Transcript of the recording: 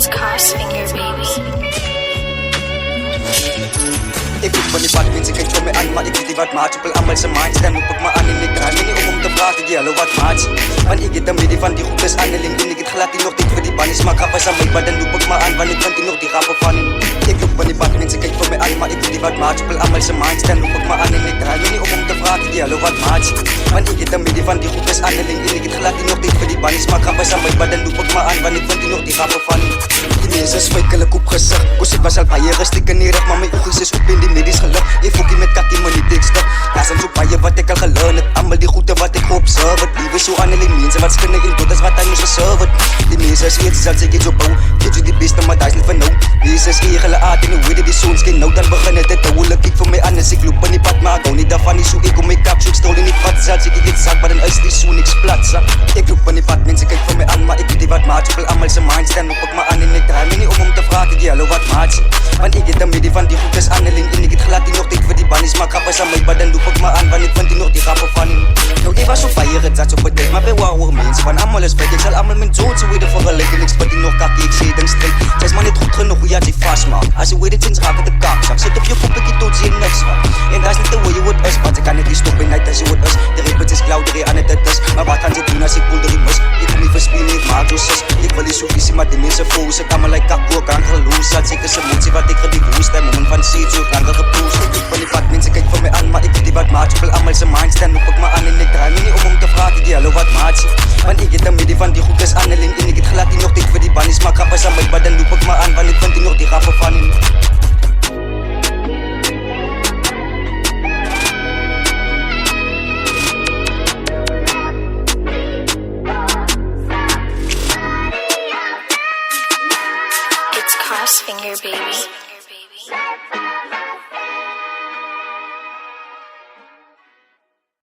It's Crossfinger, baby. Ik roep van die bad, mensen kijkt voor mij aan, maar ik weet niet wat maat. Op allemaal zijn maat, stem op me aan en ik draai me niet om te praten, die hallo wat maat. Want ik het een midden van die groepes aandeling, en ik het glad die nog dit voor die ban is, maar grappig aan mij, maar dan roep ik me aan, want ik vind die nog die grappen van hem. Ik roep van die bad, mensen kijkt voor mij aan, maar ik weet niet wat maat. Op allemaal zijn maat, stem op me aan en ik draai me niet om te praten, die hallo wat maat. Want ik het een midden van die groepes aandeling, en ik het glad die nog dit voor die ban is, maar grappig aan mij, maar dan roep ik me aan, want ik vind die nog die grappen van hem. Die mensen spijkelijk op gezicht, koos ik was al baie rustig en neerig, maar mijn oogjes is op in die medisch geluk. Je fokkie met kakkie, maar niet dikste. Daar zijn zo baie wat ik al geleerd het. Allemaal die goede wat ik geobserveerd. Lieve zo aan die mensen wat skinnen in tot as wat hij moest geserveerd. Die mensen is weet, zal zeker zo bouw. Weet je die beste, maar daar is niet van nou. Deze is egele aard en hoe weet je die zo'n skin nou. Dan begin het te woelen, kijk voor mij aan en ik loop in die pad. Maar ik hou niet daarvan, niet zo ik kom mijn kap. Zo ik stol in die pad, zal zeker dit zak. Maar dan is die zo niks plat. Ik loop in die pad, mensen kijk voor mij aan. Maar ik weet niet wat maat. Ik wil allemaal zijn mind staan. Loop ik me aan en ik draai me niet om te vragen. Die hallo wat maat. Want ik het een midden van die goedes aandeling. En ik het glad die nog dit voor die ban is. Maar grappig aan mij, maar dan loop ik me aan. Want ik vind die nog die grappen van hem. Nou ik was zo feier, het zat zo bedekt. Maar bij wauw mensen van allemaal is weg. Ik zal allemaal mijn zoon zo weer vergelijken. Ik spot die nog kakkie, ik zie het strijd. Zij is maar niet goed genoeg hoe je die vastmaakt. Als je weet het sinds raak het de kakzak. Zit op je kop, ik je tot zie je niks van. En dat is niet de way je het is. Want ik kan het niet stoppen, niet als je het is. De ribbet is klauw, de re aan het is. Maar wat gaan ze doen als ik voel de ribbes? Ik wil niet verspelen, ik maak zo zus. Ik wil die zo visie, maar die mensen voelen. Ze kan me like kakkoor, kan geloos. Zat zeker zijn motie wat ik gediek woest. En moment van ziet, zo langer gepoest. Ik wil niet wat mensen kijken voor mij aan, maar ik weet niet wat maat. Ik wil allemaal zijn mind staan, loop ik me aan en ik draai me niet om te vragen. Die hallo wat maat. Want ik het een midden van die goedes aandeling. En ik het glad die nog dit voor die ban is. Maar grappig aan mij, maar dan loop ik me aan, want ik vind die nog die grappen van hem. It's Crossfinger, baby.